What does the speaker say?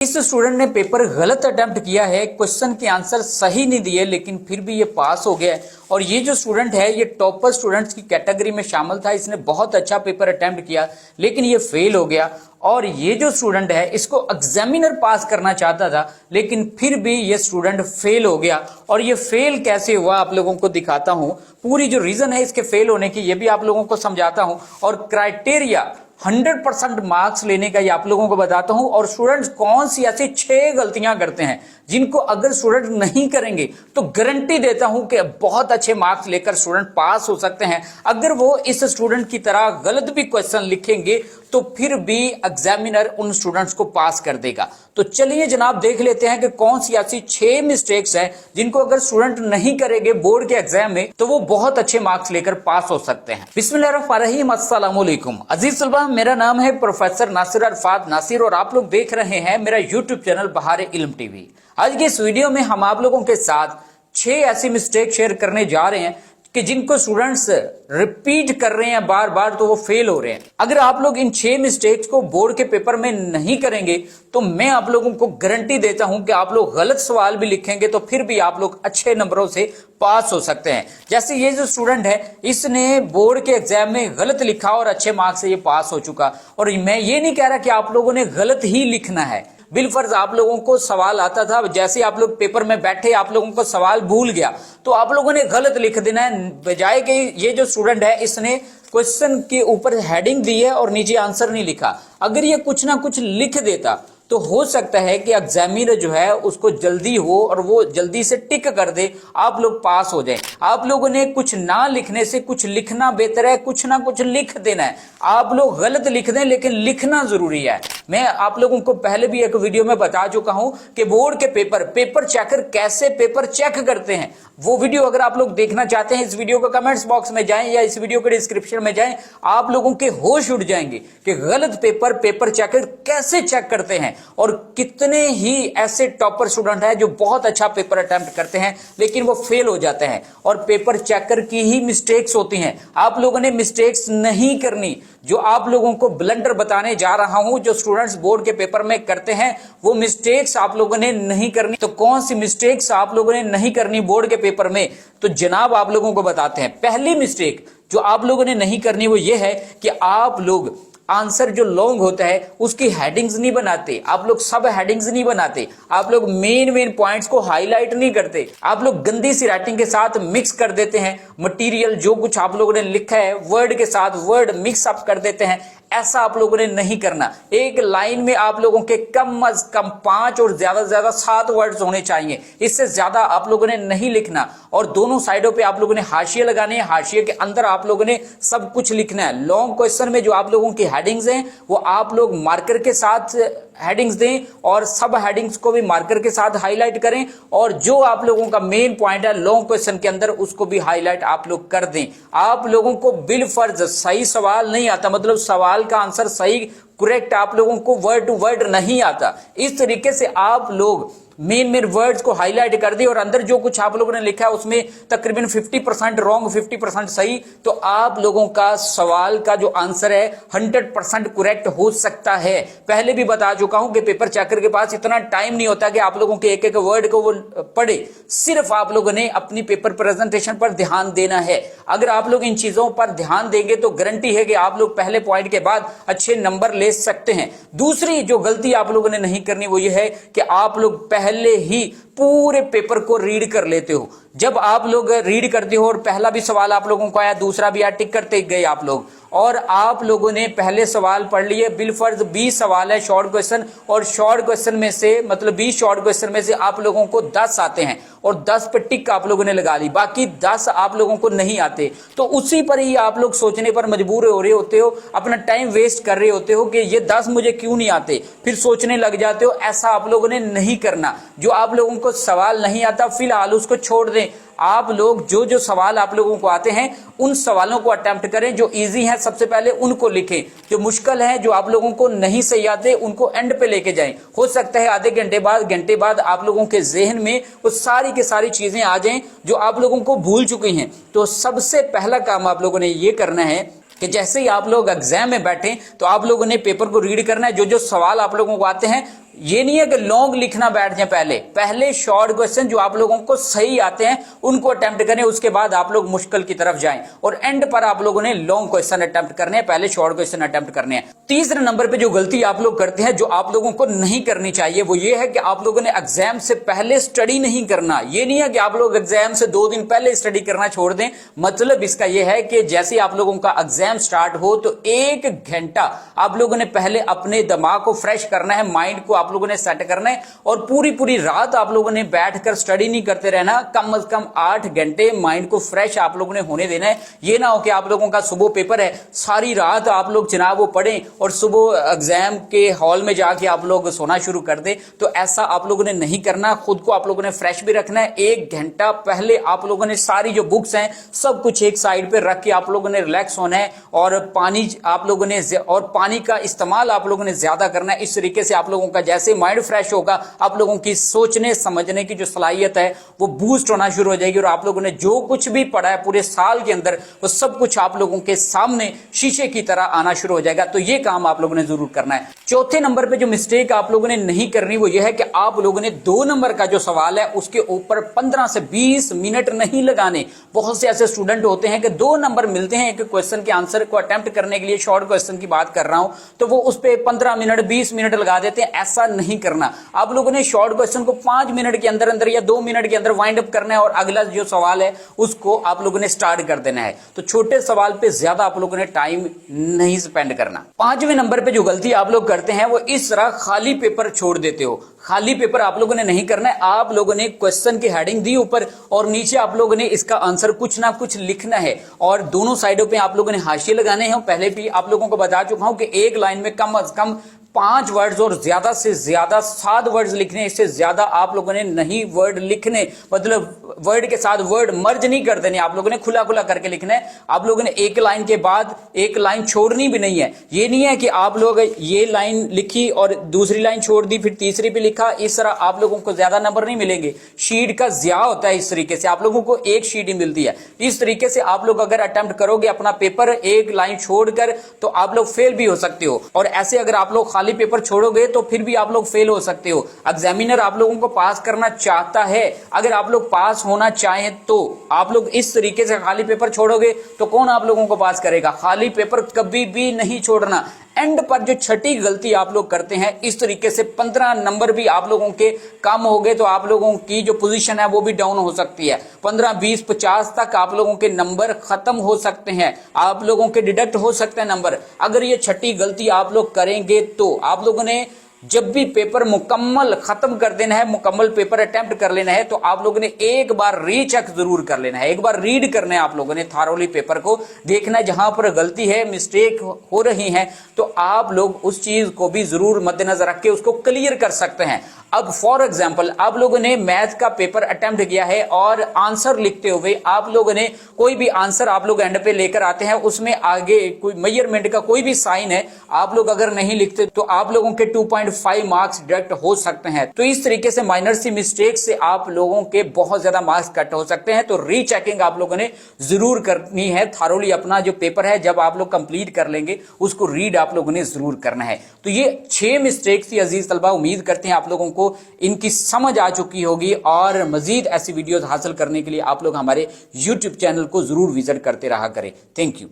इस स्टूडेंट ने पेपर गलत अटेम्प्ट किया है, क्वेश्चन के आंसर सही नहीं दिए, लेकिन फिर भी ये पास हो गया है। और ये जो स्टूडेंट है ये टॉपर स्टूडेंट्स की कैटेगरी में शामिल था। इसने बहुत अच्छा पेपर अटेम्प्ट किया लेकिन ये फेल हो गया। और ये जो स्टूडेंट है इसको एग्जामिनर पास करना चाहता था लेकिन फिर भी ये स्टूडेंट फेल हो गया। और ये फेल कैसे हुआ आप लोगों को दिखाता हूं, पूरी जो रीजन है इसके फेल होने की ये भी आप लोगों को समझाता हूं, और क्राइटेरिया 100% मार्क्स लेने का ये आप लोगों को बताता हूं। और स्टूडेंट्स कौन सी ऐसी 6 गलतियां करते हैं जिनको अगर स्टूडेंट नहीं करेंगे तो गारंटी देता हूं कि बहुत अच्छे मार्क्स लेकर स्टूडेंट पास हो सकते हैं। अगर वो इस स्टूडेंट की तरह गलत भी क्वेश्चन लिखेंगे तो फिर भी एग्जामिनर उन स्टूडेंट्स को पास कर देगा। तो चलिए जनाब देख लेते हैं कि कौन सी ऐसी 6 मिस्टेक्स हैं जिनको अगर स्टूडेंट नहीं करेंगे बोर्ड के एग्जाम में तो वो बहुत अच्छे मार्क्स लेकर पास हो सकते हैं। बिस्मिल्लाहिर्रहमानिर्रहीम, अस्सलाम वालेकुम अजीज तलबा, मेरा नाम है प्रोफेसर नासिर अरफात नासिर और आप लोग देख रहे हैं मेरा यूट्यूब चैनल बहार इल्म टीवी। आज की इस वीडियो में हम आप लोगों के साथ 6 ऐसी मिस्टेक शेयर करने जा रहे हैं कि जिनको स्टूडेंट्स रिपीट कर रहे हैं बार बार तो वो फेल हो रहे हैं। अगर आप लोग इन 6 मिस्टेक्स को बोर्ड के पेपर में नहीं करेंगे तो मैं आप लोगों को गारंटी देता हूं कि आप लोग गलत सवाल भी लिखेंगे तो फिर भी आप लोग अच्छे नंबरों से पास हो सकते हैं। जैसे ये जो स्टूडेंट है इसने बोर्ड के एग्जाम में गलत लिखा और अच्छे मार्क्स से ये पास हो चुका। और मैं ये नहीं कह रहा कि आप लोगों ने गलत ही लिखना है, बिलफर्ज आप लोगों को सवाल आता था, जैसे आप लोग पेपर में बैठे आप लोगों को सवाल भूल गया तो आप लोगों ने गलत लिख देना है। बजाय कि ये जो स्टूडेंट है इसने क्वेश्चन के ऊपर हेडिंग दी है और नीचे आंसर नहीं लिखा, अगर ये कुछ ना कुछ लिख देता तो हो सकता है कि एग्जामिनर जो है उसको जल्दी हो और वो जल्दी से टिक कर दे, आप लोग पास हो जाएं। आप लोगों ने कुछ ना लिखने से कुछ लिखना बेहतर है, कुछ ना कुछ लिख देना है। आप लोग गलत लिख दें लेकिन लिखना जरूरी है। मैं आप लोगों को पहले भी एक वीडियो में बता चुका हूं कि बोर्ड के पेपर चेकर कैसे पेपर चेक करते हैं। वो वीडियो अगर आप लोग देखना चाहते हैं इस वीडियो को कमेंट्स बॉक्स में जाएं या इस वीडियो के डिस्क्रिप्शन में जाएं, आप लोगों के होश उड़ जाएंगे कि गलत पेपर चेकर कैसे चेक करते हैं। और कितने ही ऐसे टॉपर स्टूडेंट हैं जो बहुत अच्छा पेपर अटेम्प्ट करते हैं लेकिन वो फेल हो जाते हैं और पेपर चेकर की ही मिस्टेक्स होती हैं। आप लोगों ने मिस्टेक्स नहीं करनी। जो आप लोगों को ब्लंडर बताने जा रहा हूं जो स्टूडेंट्स बोर्ड के पेपर में करते हैं वो मिस्टेक्स आप लोगों ने नहीं करनी। तो कौन सी मिस्टेक्स आप लोगों ने नहीं करनी बोर्ड के पेपर में, तो जनाब आप लोगों को बताते हैं। पहली मिस्टेक जो आप लोगों ने नहीं करनी वो ये है कि आप लोग आंसर जो लॉन्ग होता है उसकी हेडिंग्स नहीं बनाते, आप लोग सब हेडिंग्स नहीं बनाते, आप लोग मेन पॉइंट्स को हाईलाइट नहीं करते, आप लोग गंदी सी राइटिंग के साथ मिक्स कर देते हैं मटेरियल, जो कुछ आप लोगों ने लिखा है वर्ड के साथ वर्ड मिक्स अप कर देते हैं। ऐसा आप लोगों ने नहीं करना। एक लाइन में आप लोगों के कम अज कम 5 और ज्यादा से ज्यादा 7 वर्ड्स होने चाहिए, इससे ज्यादा आप लोगों ने नहीं लिखना। और दोनों साइडों पे आप लोगों ने हाशिए लगाने हैं, हाशिए के अंदर आप लोगों ने सब कुछ लिखना है। लॉन्ग क्वेश्चन में जो आप लोगों की हेडिंग्स हैं वो आप लोग मार्कर के साथ हेडिंग्स दें और सब हेडिंग्स को भी मार्कर के साथ हाईलाइट करें, और जो आप लोगों का मेन पॉइंट है लॉन्ग क्वेश्चन के अंदर उसको भी हाईलाइट आप लोग कर दें। आप लोगों को बिलफर्ज सही सवाल नहीं आता, मतलब सवाल का आंसर सही करेक्ट आप लोगों को वर्ड टू वर्ड नहीं आता। इस तरीके से आप लोग मेन वर्ड्स को हाईलाइट कर दे और अंदर जो कुछ आप लोगों ने लिखा है उसमें तकरीबन 50% रॉन्ग 50% सही, तो आप लोगों का सवाल का जो आंसर है 100% करेक्ट हो सकता है। पहले भी बता चुका हूं कि पेपर चेकर के पास इतना टाइम नहीं होता कि आप लोगों के एक एक वर्ड को वो पढ़े, सिर्फ आप लोगों ने अपनी पेपर प्रेजेंटेशन पर ध्यान देना है। अगर आप लोग इन चीजों पर ध्यान देंगे तो गारंटी है कि आप लोग पहले पॉइंट के बाद अच्छे नंबर ले सकते हैं। दूसरी जो गलती आप लोगों ने नहीं करनी वो ये है कि आप लोग पहले ही पूरे पेपर को रीड कर लेते हो। जब आप लोग रीड करते हो और पहला भी सवाल आप लोगों को आया, दूसरा भी आया, टिक करते गए आप लोग, और आप लोगों ने पहले सवाल पढ़ लिए, बिलफर्ज 20 सवाल है शॉर्ट क्वेश्चन, और शॉर्ट क्वेश्चन में से मतलब 20 शॉर्ट क्वेश्चन में से आप लोगों को 10 आते हैं और 10 पे टिक आप लोगों ने लगा ली, बाकी 10 आप लोगों को नहीं आते। तो उसी पर ही आप लोग सोचने पर मजबूर हो रहे होते हो, अपना टाइम वेस्ट कर रहे होते हो कि ये 10 मुझे क्यों नहीं आते, फिर सोचने लग जाते हो। ऐसा आप लोगों ने नहीं करना। जो आप लोगों को सवाल नहीं आता फिलहाल उसको छोड़ दें। आप लोग जो सवाल आप लोगों को आते हैं उन सवालों को अटेम्प्ट करें, जो इजी है सबसे पहले उनको लिखें, जो मुश्किल है जो आप लोगों को नहीं सही आते उनको एंड पे लेके जाएं। हो सकता है आधे घंटे बाद आप लोगों के जहन में वो सारी की सारी चीजें आ जाएं जो आप लोगों को भूल चुकी हैं। तो सबसे पहला काम आप लोगों ने ये करना है कि जैसे ही आप लोग एग्जाम में बैठे तो आप लोगों ने पेपर को रीड करना है। जो सवाल आप लोगों को आते हैं ये नहीं है कि लॉन्ग लिखना बैठ जाए, पहले शॉर्ट क्वेश्चन जो आप लोगों को सही आते हैं उनको अटेम्प्ट करें, उसके बाद आप लोग मुश्किल की तरफ जाएं और एंड पर आप लोगों ने लॉन्ग क्वेश्चन अटेम्प्ट करने हैं, पहले शॉर्ट क्वेश्चन अटेम्प्ट करने हैं। तीसरे नंबर पे जो गलती आप लोग करते हैं, जो आप लोगों को नहीं करनी चाहिए, वो ये है कि आप लोगों ने एग्जाम से पहले स्टडी नहीं करना। ये नहीं है कि आप लोग एग्जाम से 2 दिन पहले स्टडी करना छोड़ दें। मतलब इसका यह है कि जैसे आप लोगों का एग्जाम स्टार्ट हो तो 1 घंटा आप लोगों ने पहले अपने दिमाग को फ्रेश करना है, माइंड को आप लोगों ने सेट करना है और पूरी रात आप लोगों ने बैठकर स्टडी नहीं करते रहना। कम से कम 8 घंटे माइंड को फ्रेश आप लोगों ने होने देना है। ये ना हो कि आप लोगों का सुबह पेपर है, सारी रात आप लोग जनाब वो पढ़ें और सुबह एग्जाम के हॉल में जाके आप लोग सोना शुरू कर दें। तो ऐसा आप लोगों ने नहीं करना। खुद को आप लोगों ने फ्रेश भी रखना है। 1 घंटा पहले आप लोगों ने सारी जो बुक्स हैं सब कुछ एक साइड पे रख के आप लोगों ने रिलैक्स होना है और पानी आप लोगों ने और पानी का इस्तेमाल आप लोगों ने ज्यादा करना है। इस तरीके से आप लोगों का जैसे माइंड फ्रेश होगा, आप लोगों की सोचने समझने की जो सलाहियत है वो बूस्ट होना शुरू हो जाएगी और आप लोगों ने जो कुछ भी पढ़ा है पूरे साल के अंदर वो सब कुछ आप लोगों के सामने शीशे की तरह आना शुरू हो जाएगा। तो ये काम आप लोगों ने जरूर करना है। चौथे नंबर पे जो मिस्टेक आप लोगों ने नहीं करनी वो ये है कि आप लोगों ने 2 नंबर का जो सवाल है उसके ऊपर 15 से 20 मिनट नहीं लगाने। बहुत से ऐसे स्टूडेंट होते हैं कि 2 नंबर मिलते हैं एक क्वेश्चन के आंसर को अटेम्प्ट करने के लिए, शॉर्ट क्वेश्चन की बात कर रहा हूं, तो वो उस पे 15 मिनट 20 मिनट लगा देते हैं। ऐसा नहीं करना। आप लोगों ने शॉर्ट क्वेश्चन को 5 मिनट के अंदर अंदर या 2 मिनट के अंदर वाइंड अप करना है और अगला जो सवाल है उसको आप लोगों ने स्टार्ट कर देना है। तो छोटे सवाल पे ज्यादा आप लोगों ने टाइम नहीं स्पेंड करना। 5वें नंबर पे जो गलती आप लोग करते हैं वो इस तरह खाली पेपर छोड़ देते हो। खाली पेपर आप लोगों ने नहीं करना है। आप लोगों ने क्वेश्चन की हेडिंग दी ऊपर और नीचे आप लोगों ने इसका आंसर कुछ ना कुछ लिखना है और दोनों साइडों पे आप लोगों ने हाशिए लगाने हैं। पहले भी आप लोगों को बता चुका हूं कि एक लाइन में कम से कम 5 वर्ड्स और ज्यादा से ज्यादा 7 वर्ड्स लिखने। इससे ज्यादा आप लोगों ने नहीं वर्ड लिखने, मतलब वर्ड के साथ वर्ड मर्ज नहीं कर देने। आप लोगों ने खुला खुला करके लिखना है। आप लोगों ने एक लाइन के बाद एक लाइन छोड़नी भी नहीं है। ये नहीं है कि आप लोग ये लाइन लिखी और दूसरी लाइन छोड़ दी फिर तीसरी पे लिखा। इस तरह आप लोगों को ज्यादा नंबर नहीं मिलेंगे। शीट का ज़्या होता है। इस तरीके से आप लोगों को एक शीट ही मिलती है। इस तरीके से आप लोग अगर अटेम्प्ट करोगे अपना पेपर एक लाइन छोड़कर तो आप लोग फेल भी हो सकते हो। और ऐसे अगर आप लोग खाली पेपर छोड़ोगे तो फिर भी आप लोग फेल हो सकते हो। एग्जामिनर आप लोगों को पास करना चाहता है। अगर आप लोग पास होना चाहें तो आप लोग इस तरीके से खाली पेपर छोड़ोगे तो कौन आप लोगों को पास करेगा। खाली पेपर कभी भी नहीं छोड़ना। एंड पर जो छठी गलती आप लोग करते हैं, इस तरीके से 15 नंबर भी आप लोगों के कम हो गए तो आप लोगों की जो पोजीशन है वो भी डाउन हो सकती है। 15, 20, 50 तक आप लोगों के नंबर खत्म हो सकते हैं। आप लोगों के डिडक्ट हो सकते हैं नंबर। अगर ये छठी गलती आप लोग करेंगे तो आप लोगों ने जब भी पेपर मुकम्मल खत्म कर देना है, मुकम्मल पेपर अटेम्प्ट कर लेना है, तो आप लोगों ने एक बार रीचेक जरूर कर लेना है। एक बार रीड करना है आप लोगों ने थारोली पेपर को, देखना है जहां पर गलती है, मिस्टेक हो रही है तो आप लोग उस चीज को भी जरूर मद्देनजर रख के उसको क्लियर कर सकते हैं। अब फॉर एग्जाम्पल आप लोगों ने मैथ का पेपर अटेम्प्ट किया है और आंसर लिखते हुए आप लोगों ने कोई भी आंसर आप लोग एंड पे लेकर आते हैं, उसमें आगे कोई मेजरमेंट का कोई भी साइन है, आप लोग अगर नहीं लिखते तो आप लोगों के 2.5 मार्क्स डिडक्ट हो सकते हैं। तो इस तरीके से माइनर सी मिस्टेक से आप लोगों के बहुत ज्यादा मार्क्स कट हो सकते हैं। तो रीचेकिंग आप लोगों ने जरूर करनी है। थारोली अपना जो पेपर है जब आप लोग कंप्लीट कर लेंगे उसको रीड आप लोगों ने जरूर करना है। तो ये 6 मिस्टेक्स थी अजीज तलबा। उम्मीद करते हैं आप लोगों को इनकी समझ आ चुकी होगी और मजीद ऐसी वीडियोस हासिल करने के लिए आप लोग हमारे YouTube चैनल को जरूर विजिट करते रहा करें। Thank you.